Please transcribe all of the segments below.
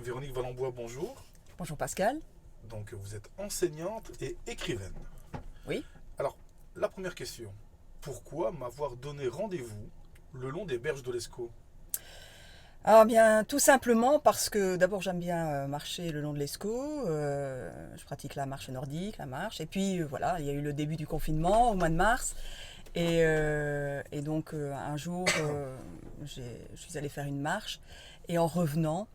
Véronique Valenbois, bonjour. Bonjour Pascal. Donc vous êtes enseignante et écrivaine. Oui. Alors, la première question. Pourquoi m'avoir donné rendez-vous le long des berges de l'Escaut? Ah bien, tout simplement parce que d'abord j'aime bien marcher le long de l'Escaut. Je pratique la marche nordique, la marche. Et puis voilà, il y a eu le début du confinement au mois de mars. Et donc un jour, je suis allée faire une marche. Et en revenant,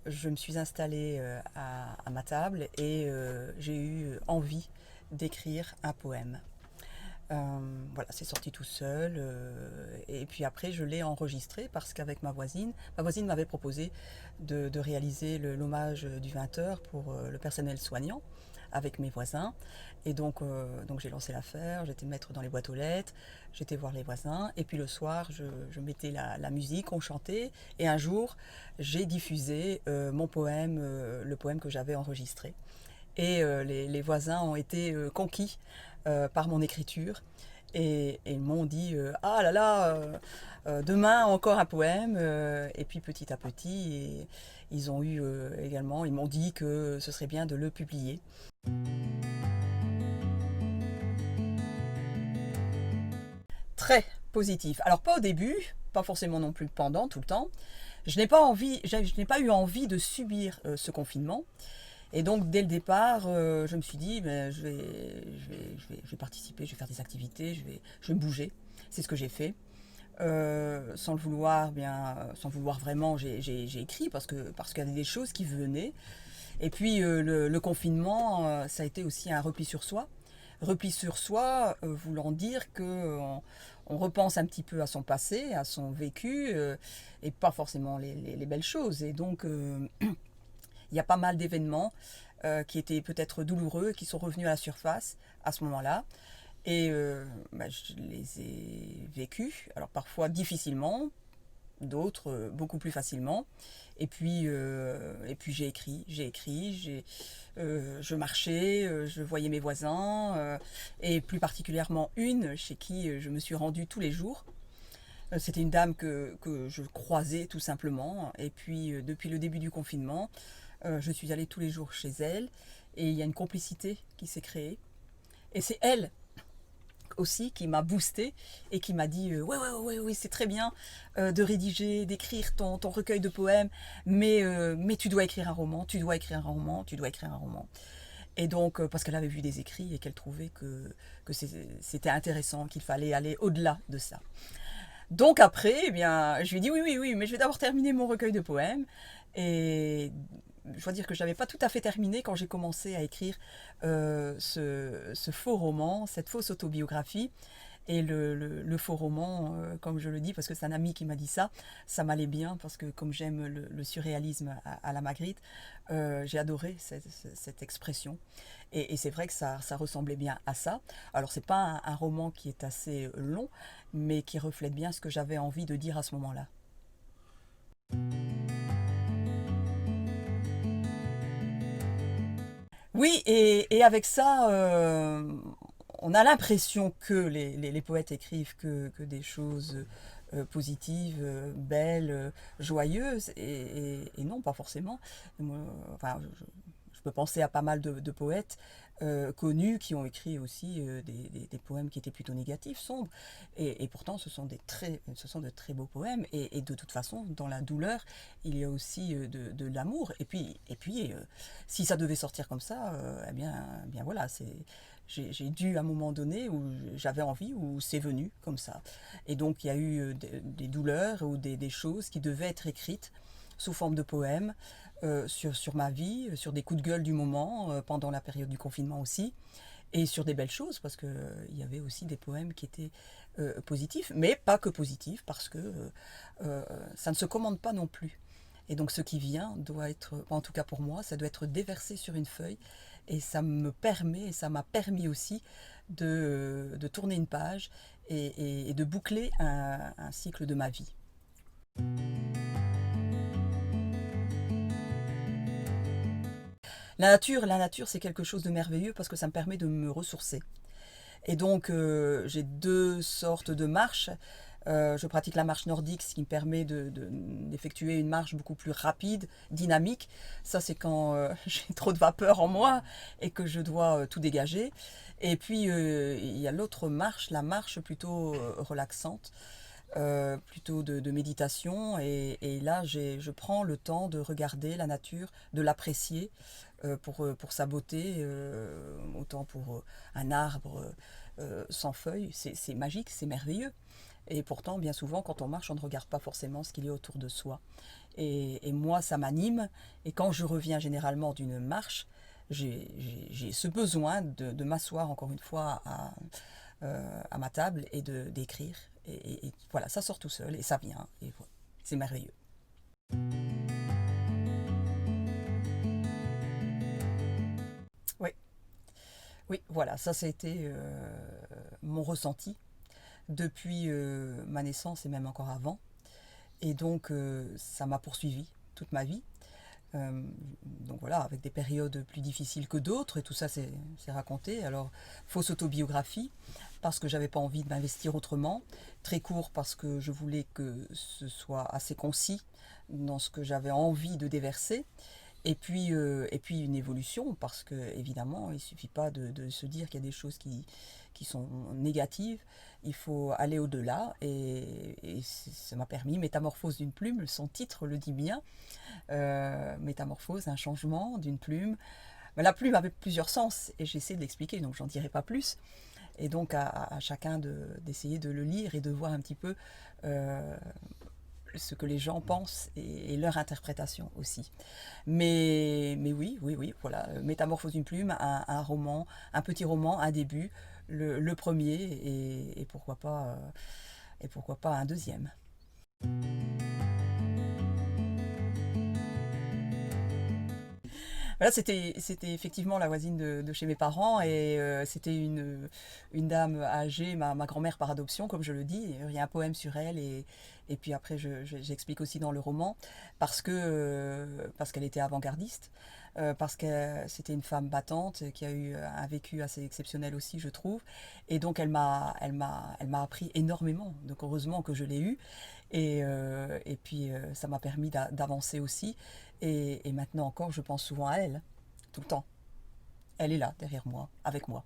je me suis installée à ma table et j'ai eu envie d'écrire un poème. Voilà, c'est sorti tout seul. Et puis après, je l'ai enregistré parce qu'avec ma voisine m'avait proposé de réaliser l'hommage du 20h pour le personnel soignant avec mes voisins. Et donc j'ai lancé l'affaire, j'étais mettre dans les boîtes aux lettres, j'étais voir les voisins. Et puis le soir, je mettais la musique, on chantait. Et un jour, j'ai diffusé mon poème, le poème que j'avais enregistré. Et les voisins ont été conquis par mon écriture et ils m'ont dit ah là là, demain encore un poème. Et puis petit à petit, ils ont eu également, ils m'ont dit que ce serait bien de le publier. Très positif. Alors pas au début, pas forcément non plus pendant, tout le temps. Je n'ai pas eu envie de subir ce confinement. Et donc, dès le départ, je me suis dit, ben, je vais participer, je vais faire des activités, je vais me bouger. C'est ce que j'ai fait. Sans le vouloir, sans le vouloir vraiment, j'ai écrit parce qu'il y avait des choses qui venaient. Et puis, le confinement, ça a été aussi un repli sur soi. Repli sur soi, voulant dire que on repense un petit peu à son passé, à son vécu, et pas forcément les belles choses. Et donc, il y a pas mal d'événements qui étaient peut-être douloureux, qui sont revenus à la surface à ce moment-là. Et je les ai vécus, alors parfois difficilement, d'autres beaucoup plus facilement. Et puis je marchais, je voyais mes voisins, et plus particulièrement une chez qui je me suis rendue tous les jours. C'était une dame que je croisais tout simplement. Et puis depuis le début du confinement, je suis allée tous les jours chez elle et il y a une complicité qui s'est créée. Et c'est elle aussi qui m'a boostée et qui m'a dit ouais, c'est très bien de rédiger, d'écrire ton recueil de poèmes, mais tu dois écrire un roman, tu dois écrire un roman, tu dois écrire un roman. Et donc, parce qu'elle avait vu des écrits et qu'elle trouvait que c'était intéressant, qu'il fallait aller au-delà de ça. Donc après, eh bien, je lui ai dit oui, mais je vais d'abord terminer mon recueil de poèmes. Et je dois dire que je n'avais pas tout à fait terminé quand j'ai commencé à écrire ce faux roman, cette fausse autobiographie. Et le faux roman, comme je le dis, parce que c'est un ami qui m'a dit ça m'allait bien, parce que comme j'aime le surréalisme à la Magritte, j'ai adoré cette expression. Et c'est vrai que ça ressemblait bien à ça. Alors c'est pas un roman qui est assez long, mais qui reflète bien ce que j'avais envie de dire à ce moment-là. Oui, et avec ça, on a l'impression que les poètes écrivent que des choses positives, belles, joyeuses, et non, pas forcément. Moi, enfin, je peux penser à pas mal de poètes connus qui ont écrit aussi des poèmes qui étaient plutôt négatifs, sombres, et pourtant ce sont de très beaux poèmes, et de toute façon, dans la douleur, il y a aussi de l'amour, et puis si ça devait sortir comme ça, eh bien voilà, j'ai dû à un moment donné où j'avais envie, où c'est venu comme ça. Et donc il y a eu des douleurs ou des choses qui devaient être écrites sous forme de poèmes sur ma vie, sur des coups de gueule du moment, pendant la période du confinement aussi, et sur des belles choses, parce qu'il y avait aussi des poèmes qui étaient positifs, mais pas que positifs, parce que ça ne se commande pas non plus. Et donc ce qui vient doit être, en tout cas pour moi, ça doit être déversé sur une feuille, et ça m'a permis aussi de tourner une page et de boucler un cycle de ma vie. La nature, c'est quelque chose de merveilleux parce que ça me permet de me ressourcer. Et donc, j'ai deux sortes de marches. Je pratique la marche nordique, ce qui me permet d'effectuer une marche beaucoup plus rapide, dynamique. Ça, c'est quand j'ai trop de vapeur en moi et que je dois tout dégager. Et puis, il y a l'autre marche, la marche plutôt relaxante, plutôt de méditation. Et là, je prends le temps de regarder la nature, de l'apprécier pour sa beauté, autant pour un arbre sans feuilles. C'est magique, c'est merveilleux. Et pourtant, bien souvent, quand on marche, on ne regarde pas forcément ce qu'il y a autour de soi. Et moi, ça m'anime. Et quand je reviens généralement d'une marche, j'ai ce besoin de m'asseoir encore une fois à ma table et d'écrire. Et voilà, ça sort tout seul et ça vient. Et voilà, c'est merveilleux. Oui, oui, voilà, ça a été mon ressenti depuis ma naissance et même encore avant. Et donc, ça m'a poursuivi toute ma vie. Donc voilà, avec des périodes plus difficiles que d'autres, et tout ça c'est raconté. Alors, fausse autobiographie, parce que j'avais pas envie de m'investir autrement. Très court, parce que je voulais que ce soit assez concis dans ce que j'avais envie de déverser. Et puis une évolution, parce que évidemment, il ne suffit pas de se dire qu'il y a des choses qui sont négatives. Il faut aller au-delà, et ça m'a permis, Métamorphose d'une plume, son titre le dit bien. Métamorphose, un changement d'une plume. Mais la plume avait plusieurs sens, et j'essaie de l'expliquer, donc j'en dirai pas plus. Et donc à chacun d'essayer de le lire et de voir un petit peu ce que les gens pensent et leur interprétation aussi. Mais oui, voilà. Métamorphose d'une plume, un roman, un petit roman, un début, le premier, et pourquoi pas un deuxième. Voilà, c'était effectivement la voisine de chez mes parents, et c'était une dame âgée, ma grand-mère par adoption, comme je le dis. Il y a un poème sur elle, et puis après j'explique aussi dans le roman, parce qu'elle était avant-gardiste, parce que c'était une femme battante qui a eu un vécu assez exceptionnel aussi, je trouve. Et donc elle m'a appris énormément. Donc heureusement que je l'ai eue. Et puis ça m'a permis d'avancer aussi. Et maintenant encore, je pense souvent à elle, tout le temps. Elle est là, derrière moi, avec moi.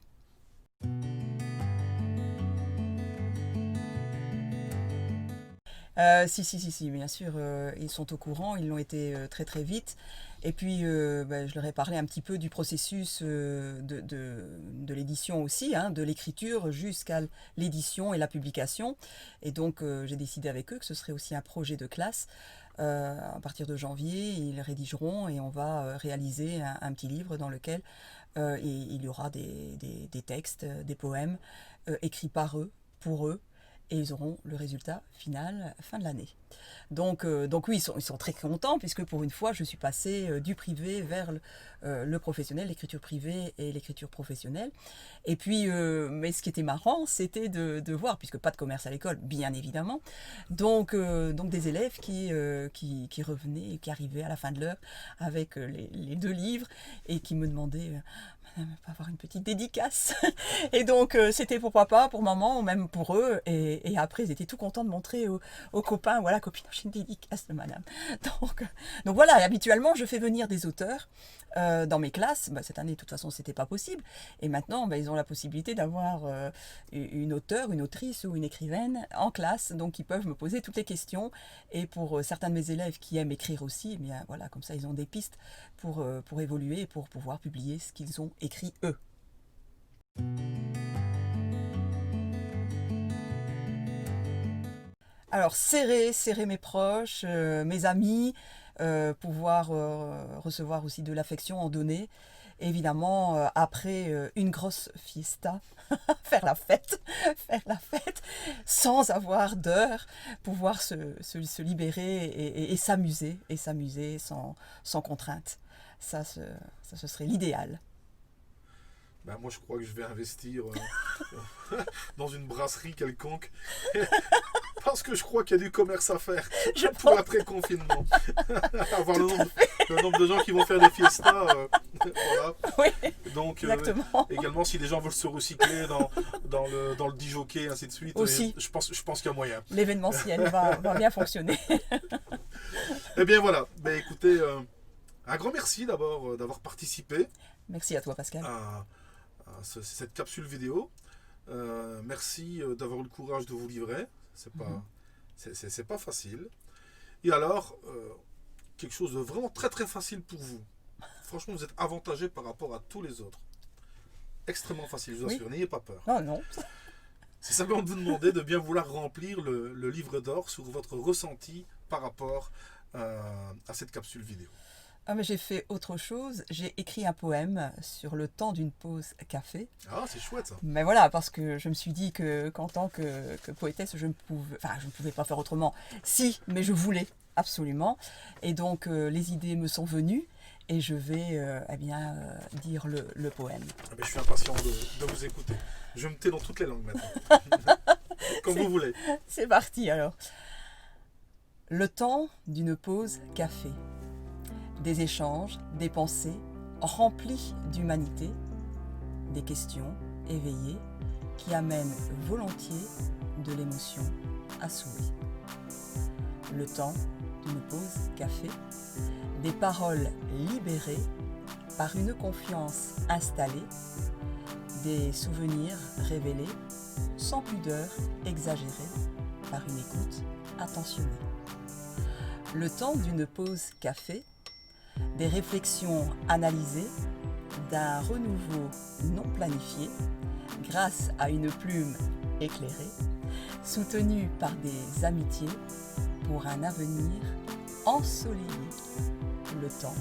Si, bien sûr, ils sont au courant, ils l'ont été très très vite. Et puis, je leur ai parlé un petit peu du processus de l'édition aussi, hein, de l'écriture jusqu'à l'édition et la publication. Et donc, j'ai décidé avec eux que ce serait aussi un projet de classe. À partir de janvier, ils rédigeront, et on va réaliser un petit livre dans lequel il y aura des textes, des poèmes écrits par eux, pour eux, et ils auront le résultat final fin de l'année. Donc oui, ils sont très contents, puisque pour une fois, je suis passée du privé vers le professionnel, l'écriture privée et l'écriture professionnelle. Et puis, mais ce qui était marrant, c'était de voir, puisque pas de commerce à l'école, bien évidemment, donc des élèves qui revenaient et qui arrivaient à la fin de l'heure avec les 2 livres, et qui me demandaient pas avoir une petite dédicace. Et donc c'était pour papa, pour maman, ou même pour eux, et après ils étaient tout contents de montrer aux copains, voilà, copine, j'ai une dédicace de madame. Donc voilà, habituellement je fais venir des auteurs dans mes classes. Cette année de toute façon c'était pas possible, et maintenant ils ont la possibilité d'avoir une auteure, une autrice ou une écrivaine en classe, donc ils peuvent me poser toutes les questions. Et pour certains de mes élèves qui aiment écrire aussi, bien voilà, comme ça ils ont des pistes pour évoluer et pour pouvoir publier ce qu'ils ont écrit eux. Alors serrer mes proches, mes amis, pouvoir recevoir aussi de l'affection en donner. Évidemment, après une grosse fiesta, faire la fête, sans avoir d'heure, pouvoir se libérer et s'amuser, sans contrainte. Ça, ce serait l'idéal. Moi, je crois que je vais investir dans une brasserie quelconque. Parce que je crois qu'il y a du commerce à faire pour l'après-confinement. Avoir le nom le nombre de gens qui vont faire des fiestas. Voilà. Oui, Donc, exactement. également, si les gens veulent se recycler dans le disjockey, ainsi de suite, Aussi. je pense qu'il y a moyen. L'événementiel va bien fonctionner. Eh bien voilà, écoutez, un grand merci d'abord d'avoir participé Merci à toi, Pascal. cette capsule vidéo. Merci d'avoir eu le courage de vous livrer. C'est pas facile. Et alors, quelque chose de vraiment très très facile pour vous. Franchement, vous êtes avantagé par rapport à tous les autres. Extrêmement facile, je vous assure, n'ayez pas peur. Oh non. C'est simplement de vous demander de bien vouloir remplir le livre d'or sur votre ressenti par rapport à cette capsule vidéo. Ah, mais j'ai fait autre chose. J'ai écrit un poème sur le temps d'une pause café. Ah, c'est chouette ça. Mais voilà, parce que je me suis dit qu'en tant que poétesse, je ne pouvais pas faire autrement. Si, mais je voulais, absolument. Et donc, les idées me sont venues et je vais dire le poème. Je suis impatient de vous écouter. Je me tais dans toutes les langues maintenant. Comme vous voulez. C'est parti alors. Le temps d'une pause café. Des échanges, des pensées remplies d'humanité, des questions éveillées qui amènent volontiers de l'émotion à souhait. Le temps d'une pause café, des paroles libérées par une confiance installée, des souvenirs révélés sans pudeur exagérée par une écoute attentionnée. Le temps d'une pause café, des réflexions analysées, d'un renouveau non planifié, grâce à une plume éclairée, soutenue par des amitiés pour un avenir ensoleillé. Le temps